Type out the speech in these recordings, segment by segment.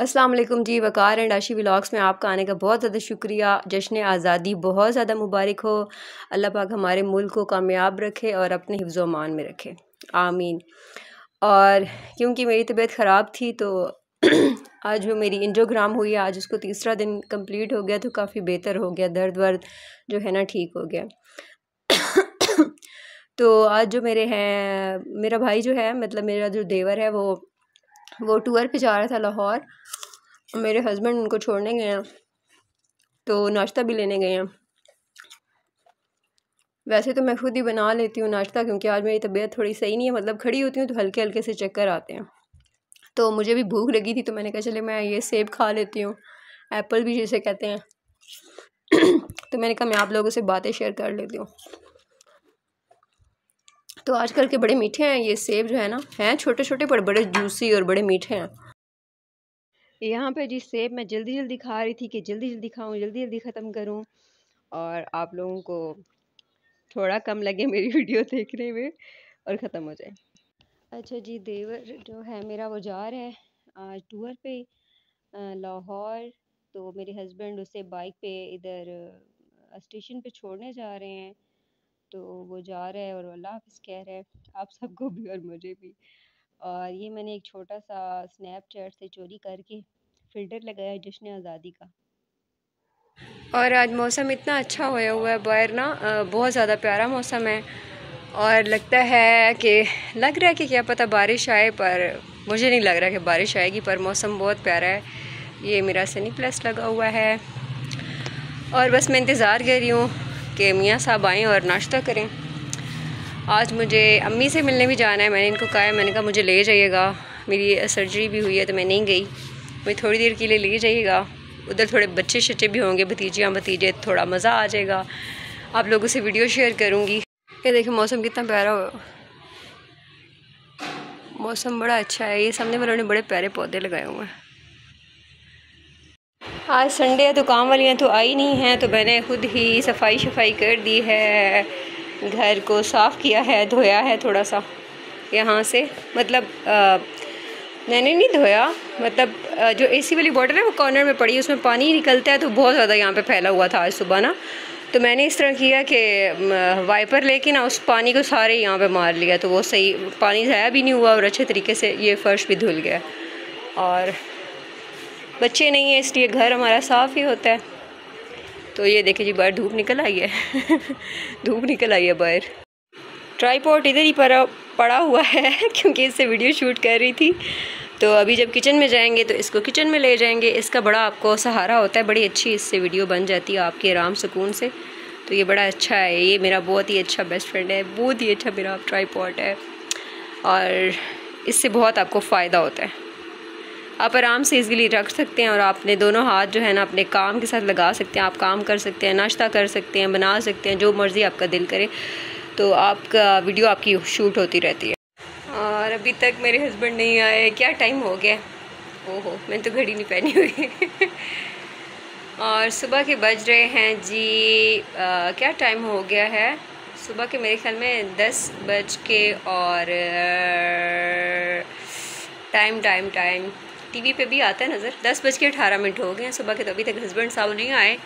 अस्सलाम वालेकुम जी। वकार एंड आशी व्लॉग्स में आपका आने का बहुत ज़्यादा शुक्रिया। जश्न आज़ादी बहुत ज़्यादा मुबारक हो। अल्लाह पाक हमारे मुल्क को कामयाब रखे और अपने हिफ्ज़ व अमान में रखे, आमीन। और क्योंकि मेरी तबीयत ख़राब थी तो आज जो मेरी एंजियोग्राम हुई है, आज उसको तीसरा दिन कंप्लीट हो गया तो काफ़ी बेहतर हो गया, दर्द वर्द जो है ना ठीक हो गया। तो आज जो मेरा भाई जो है, मतलब मेरा जो देवर है, वो टूर पे जा रहा था लाहौर। मेरे हस्बैंड उनको छोड़ने गए हैं तो नाश्ता भी लेने गए हैं। वैसे तो मैं खुद ही बना लेती हूँ नाश्ता, क्योंकि आज मेरी तबीयत थोड़ी सही नहीं है, मतलब खड़ी होती हूँ तो हल्के हल्के से चक्कर आते हैं। तो मुझे भी भूख लगी थी तो मैंने कहा चले मैं ये सेब खा लेती हूँ, एप्पल भी जिसे कहते हैं। तो मैंने कहा मैं आप लोगों से बातें शेयर कर लेती हूँ। तो आजकल के बड़े मीठे हैं ये सेब जो है ना, हैं छोटे छोटे पर बड़े जूसी और बड़े मीठे हैं। यहाँ पे जी सेब मैं जल्दी जल्दी खा रही थी कि जल्दी जल्दी खाऊं, जल्दी जल्दी ख़त्म करूं और आप लोगों को थोड़ा कम लगे मेरी वीडियो देखने में और ख़त्म हो जाए। अच्छा जी, देवर जो है मेरा वो जा रहा है आज टूर पे लाहौर। तो मेरे हस्बैंड उसे बाइक पे इधर स्टेशन पे छोड़ने जा रहे हैं। तो वो जा रहा है और अल्लाह हाफ़िज़ कह रहा है, आप सबको भी और मुझे भी। और ये मैंने एक छोटा सा स्नैपचैट से चोरी करके फ़िल्टर लगाया है जश्न आज़ादी का। और आज मौसम इतना अच्छा होया हुआ है बाहर ना, बहुत ज़्यादा प्यारा मौसम है। और लगता है कि लग रहा है कि क्या पता बारिश आए, पर मुझे नहीं लग रहा कि बारिश आएगी। पर मौसम बहुत प्यारा है। ये मेरा सनी प्लस लगा हुआ है और बस मैं इंतज़ार कर रही हूँ कि मियाँ साहब आएँ और नाश्ता करें। आज मुझे अम्मी से मिलने भी जाना है। मैंने इनको कहा है, मैंने कहा मुझे ले जाइएगा, मेरी सर्जरी भी हुई है तो मैं नहीं गई, मुझे थोड़ी देर के लिए ले जाइएगा। उधर थोड़े बच्चे शच्चे भी होंगे, भतीजियाँ भतीजे, थोड़ा मज़ा आ जाएगा। आप लोगों से वीडियो शेयर करूँगी। ये देखिए मौसम कितना प्यारा हो, मौसम बड़ा अच्छा है। ये सामने वालों ने बड़े प्यारे पौधे लगाए हुए हैं। आज संडे है तो काम वालियाँ तो आई नहीं हैं, तो मैंने खुद ही सफाई शफाई कर दी है, घर को साफ़ किया है, धोया है थोड़ा सा यहाँ से। मतलब मैंने नहीं धोया, मतलब जो एसी वाली बॉटल है वो कॉर्नर में पड़ी है, उसमें पानी निकलता है तो बहुत ज़्यादा यहाँ पे फैला हुआ था आज सुबह ना। तो मैंने इस तरह किया कि वाइपर लेके ना उस पानी को सारे यहाँ पे मार लिया, तो वो सही पानी ज़ाया भी नहीं हुआ और अच्छे तरीके से ये फ़र्श भी धुल गया। और बच्चे नहीं हैं इसलिए घर हमारा साफ़ ही होता है। तो ये देखिए जी बाहर धूप निकल आई है धूप निकल आई है बाहर। ट्राईपॉड इधर ही पड़ा हुआ है क्योंकि इससे वीडियो शूट कर रही थी। तो अभी जब किचन में जाएंगे तो इसको किचन में ले जाएंगे, इसका बड़ा आपको सहारा होता है, बड़ी अच्छी इससे वीडियो बन जाती है आपके आराम सुकून से। तो ये बड़ा अच्छा है, ये मेरा बहुत ही अच्छा बेस्ट फ्रेंड है, बहुत ही अच्छा मेरा ट्राईपॉड है और इससे बहुत आपको फ़ायदा होता है। आप आराम से इजीली रख सकते हैं और आपने दोनों हाथ जो है ना अपने काम के साथ लगा सकते हैं। आप काम कर सकते हैं, नाश्ता कर सकते हैं, बना सकते हैं, जो मर्ज़ी आपका दिल करे। तो आपका वीडियो आपकी शूट होती रहती है। और अभी तक मेरे हस्बैंड नहीं आए, क्या टाइम हो गया, ओहो मैंने तो घड़ी नहीं पहनी हुई और सुबह के बज रहे हैं जी क्या टाइम हो गया है सुबह के, मेरे ख्याल में 10 बज के और टाइम टीवी पे भी आता है नज़र, 10:18 हो गए हैं सुबह के। तो अभी तक हस्बैंड साहब नहीं आए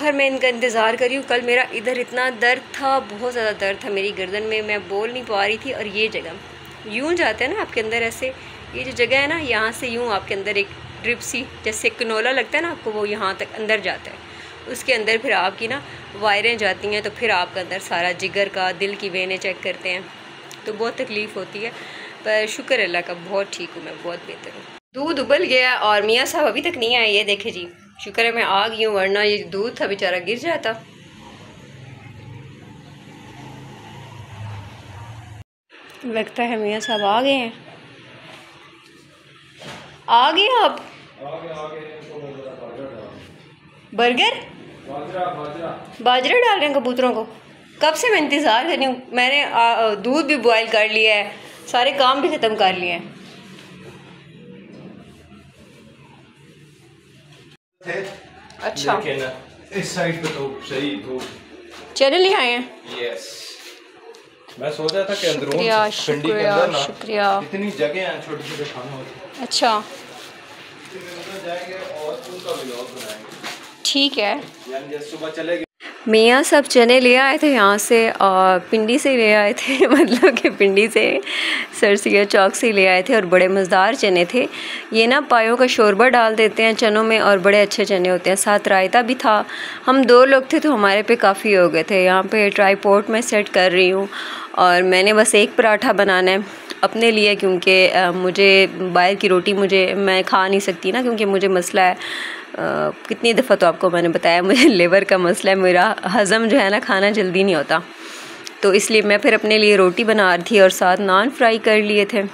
और मैं इनका इंतज़ार कर रही हूँ। कल मेरा इधर इतना दर्द था, बहुत ज़्यादा दर्द था मेरी गर्दन में, मैं बोल नहीं पा रही थी। और ये जगह यूँ जाते हैं ना आपके अंदर, ऐसे ये जो जगह है ना, यहाँ से यूँ आपके अंदर एक ड्रिप सी जैसे कनोला लगता है ना आपको, वो यहाँ तक अंदर जाता है। उसके अंदर फिर आपकी ना वायरें जाती हैं, तो फिर आपका अंदर सारा जिगर का, दिल की वेनें चेक करते हैं। तो बहुत तकलीफ़ होती है, पर शुक्र अल्लाह का बहुत ठीक हूँ मैं, बहुत बेहतर हूँ। दूध उबल गया और मियाँ साहब अभी तक नहीं आए। ये देखे जी, शुक्र है मैं आ गई हूँ, वरना ये दूध था बेचारा गिर जाता। लगता है मियाँ साहब आ गए हैं, आ गए आप। बर्गर बाजरा डाल रहे हैं कबूतरों को, कब से मैं इंतज़ार कर रही हूँ। मैंने दूध भी बॉयल कर लिया है, सारे काम भी ख़त्म कर लिए हैं। अच्छा इस साइड पे तो सही तो चैनल ही आए हैं। यस, मैं सोच रहा था कि अंदरूनी शुक्रिया खंडी के अंदर ना शुक्रिया। इतनी जगह हैं छोटे छोटे खाने होते। अच्छा जाएंगे और उनका व्लॉग बनाएंगे। ठीक है। यानी सुबह चलेंगे। मियाँ सब चने ले आए थे यहाँ से और पिंडी से ले आए थे मतलब कि पिंडी से सरसिया चौक से ले आए थे और बड़े मज़ेदार चने थे। ये ना पायों का शोरबा डाल देते हैं चनों में और बड़े अच्छे चने होते हैं। साथ रायता भी था। हम 2 लोग थे तो हमारे पे काफ़ी हो गए थे। यहाँ पे ट्राईपोड में सेट कर रही हूँ और मैंने बस एक पराठा बनाना है अपने लिए, क्योंकि मुझे बाहर की रोटी मैं खा नहीं सकती ना, क्योंकि मुझे मसला है कितनी दफ़ा तो आपको मैंने बताया मुझे लिवर का मसला है। मेरा हज़म जो है ना खाना जल्दी नहीं होता, तो इसलिए मैं फिर अपने लिए रोटी बना रही थी और साथ नान फ्राई कर लिए थे।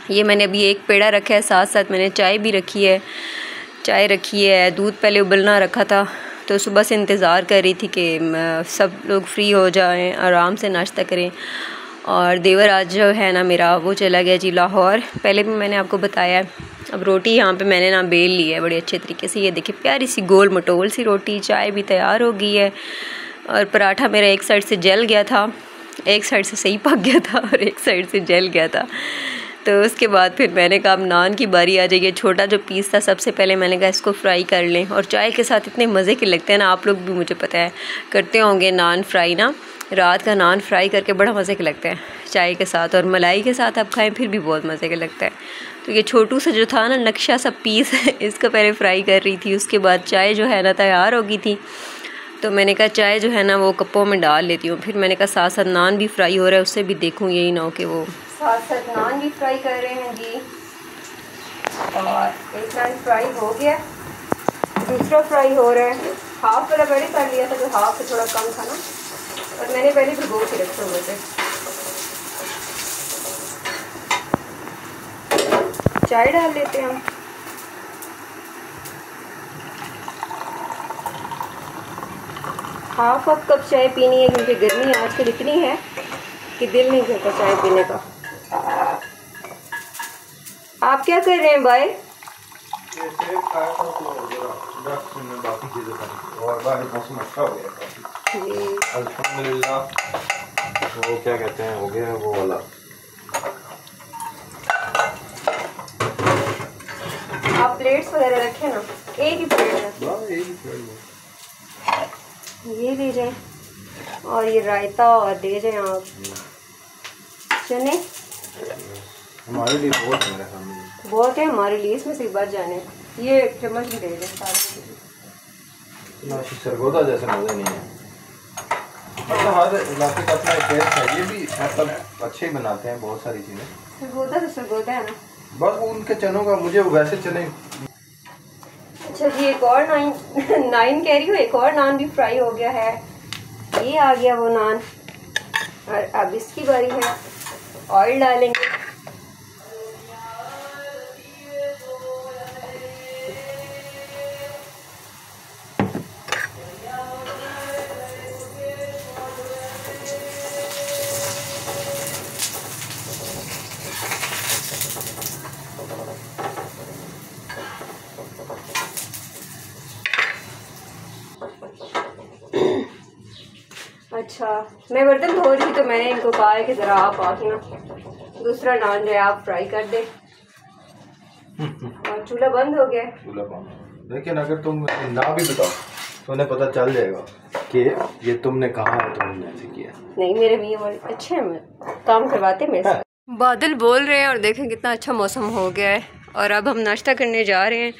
ये मैंने अभी एक पेड़ा रखा है, साथ साथ मैंने चाय भी रखी है। चाय रखी है, दूध पहले उबलना रखा था, तो सुबह से इंतज़ार कर रही थी कि सब लोग फ्री हो जाएं, आराम से नाश्ता करें। और देवर आज जो है ना मेरा वो चला गया जी लाहौर, पहले भी मैंने आपको बताया। अब रोटी यहाँ पे मैंने ना बेल ली है बड़े अच्छे तरीके से। ये देखिए प्यारी सी गोल मटोल सी रोटी, चाय भी तैयार हो गई है और पराठा मेरा एक साइड से जल गया था, एक साइड से सही पक गया था और एक साइड से जल गया था। तो उसके बाद फिर मैंने कहा अब नान की बारी आ जाएगी। छोटा जो पीस था सबसे पहले मैंने कहा इसको फ्राई कर लें, और चाय के साथ इतने मज़े के लगते हैं ना। आप लोग भी मुझे पता है करते होंगे नान फ्राई ना, रात का नान फ्राई करके बड़ा मज़े के लगता है चाय के साथ, और मलाई के साथ आप खाएं फिर भी बहुत मज़े के लगता है। तो ये छोटू सा जो था ना नक्शा सा पीस इसको पहले फ्राई कर रही थी, उसके बाद चाय जो है ना तैयार हो गई थी। तो मैंने कहा चाय जो है ना वो कपों में डाल लेती हूँ। फिर मैंने कहा साथ साथ नान भी फ्राई हो रहा है, उससे भी देखूँ, यही ना हो कि वो साथ साथ नान भी फ्राई कर रहे हैं जी। और एक नान फ्राई हो गया, दूसरा फ्राई हो रहा है। हाफ वाला पहले कर लिया था तो हाफ से थोड़ा कम था ना, और मैंने पहले भिगो के रखे हुए थे। चाय डाल लेते हैं हम। हाफ कप चाय पीनी है, क्योंकि गर्मी आजकल इतनी है कि दिल नहीं करता चाय पीने का। आप क्या कर रहे हैं भाई? बाकी चीजें और बाहर मौसम अच्छा हो गया अल्हम्दुलिल्लाह। वो क्या कहते हैं हो गया वो वाला। आप प्लेट्स वगैरह रखें ना, एक ही प्लेट रखें, ये ले जाएं और ये रायता और ले जाएं आप चने। हमारे लिए बहुत है, बहुत है हमारे लिए, इसमें से बच जाने। ये चम्मच भी दे दें सारे। सरगोदा जैसे मज़े नहीं है, मतलब हर इलाके का अपना टेस्ट है। ये भी मतलब अच्छे ही बनाते हैं बहुत सारी चीज़ें। सरगोदा तो सरगोदा है ना, बस उनके चनों का मुझे वैसे चने। अच्छा जी, एक और नान नान कह रही हूँ, एक और नान भी फ्राई हो गया है। ये आ गया वो नान, और अब इसकी बारी है। ऑयल डालेंगे, अच्छा मैं बर्तन धो रही थी तो मैंने इनको कहा है कि ज़रा आप आके ना दूसरा नान जो है आप फ्राई कर दें। और चूल्हा बंद हो गया। चूल्हा बंद, लेकिन अगर तुम ना भी बताओ तो उन्हें पता चल जाएगा कि ये तुमने कहा है, तुमने ऐसे किया। नहीं मेरे भी अच्छे हैं, काम करवाते मेरे साथ। बादल बोल रहे हैं और देखें कितना अच्छा मौसम हो गया है। और अब हम नाश्ता करने जा रहे हैं।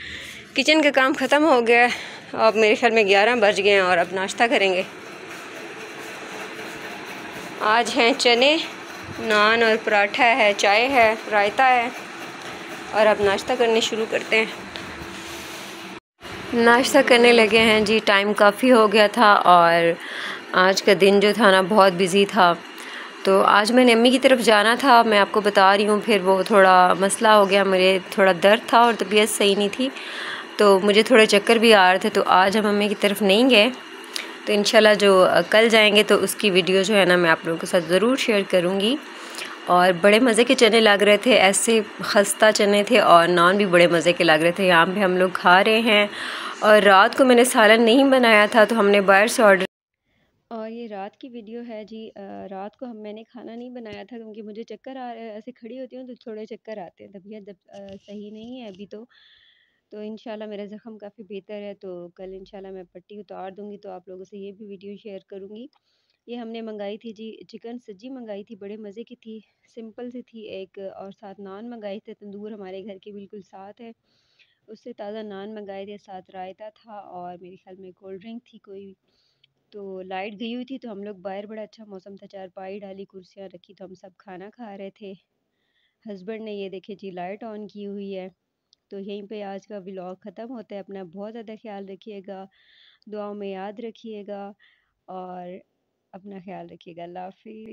किचन का काम ख़त्म हो गया है, अब मेरे ख्याल में 11 बज गए हैं और अब नाश्ता करेंगे। आज हैं चने, नान और पराठा है, चाय है, रायता है, और अब नाश्ता करने शुरू करते हैं। नाश्ता करने लगे हैं जी। टाइम काफ़ी हो गया था और आज का दिन जो था ना बहुत बिज़ी था। तो आज मैंने अम्मी की तरफ जाना था, मैं आपको बता रही हूँ। फिर वो थोड़ा मसला हो गया, मेरे थोड़ा दर्द था और तबीयत सही नहीं थी, तो मुझे थोड़े चक्कर भी आ रहे थे। तो आज हम अम्मी की तरफ नहीं गए, तो इंशाल्लाह जो कल जाएंगे तो उसकी वीडियो जो है ना मैं आप लोगों के साथ ज़रूर शेयर करूँगी। और बड़े मज़े के चने लग रहे थे, ऐसे खस्ता चने थे, और नान भी बड़े मज़े के लग रहे थे। यहाँ पे हम लोग खा रहे हैं। और रात को मैंने सालन नहीं बनाया था तो हमने बाहर से ऑर्डर। और ये रात की वीडियो है जी। रात को मैंने खाना नहीं बनाया था क्योंकि मुझे चक्कर आ रहे, ऐसे खड़ी होती हूँ तो थोड़े चक्कर आते हैं। तबीयत जब सही नहीं है अभी, तो तो इंशाल्लाह मेरा ज़ख़म काफ़ी बेहतर है, तो कल इंशाल्लाह मैं पट्टी उतार दूँगी, तो आप लोगों से ये भी वीडियो शेयर करूँगी। ये हमने मंगाई थी जी, चिकन सज्जी मंगाई थी, बड़े मज़े की थी, सिंपल सी थी एक, और साथ नान मंगाए थे, तंदूर हमारे घर के बिल्कुल साथ है, उससे ताज़ा नान मंगाए थे, साथ रायता था और मेरे ख़्याल में कोल्ड ड्रिंक थी कोई। तो लाइट गई हुई थी, तो हम लोग बाहर, बड़ा अच्छा मौसम था, चारपाई डाली, कुर्सियाँ रखी, तो हम सब खाना खा रहे थे। हस्बैंड ने ये देखे जी लाइट ऑन की हुई है। तो यहीं पे आज का व्लॉग ख़त्म होता है। अपना बहुत ज़्यादा ख्याल रखिएगा, दुआओं में याद रखिएगा और अपना ख्याल रखिएगा। अल्लाह हाफ़िज़।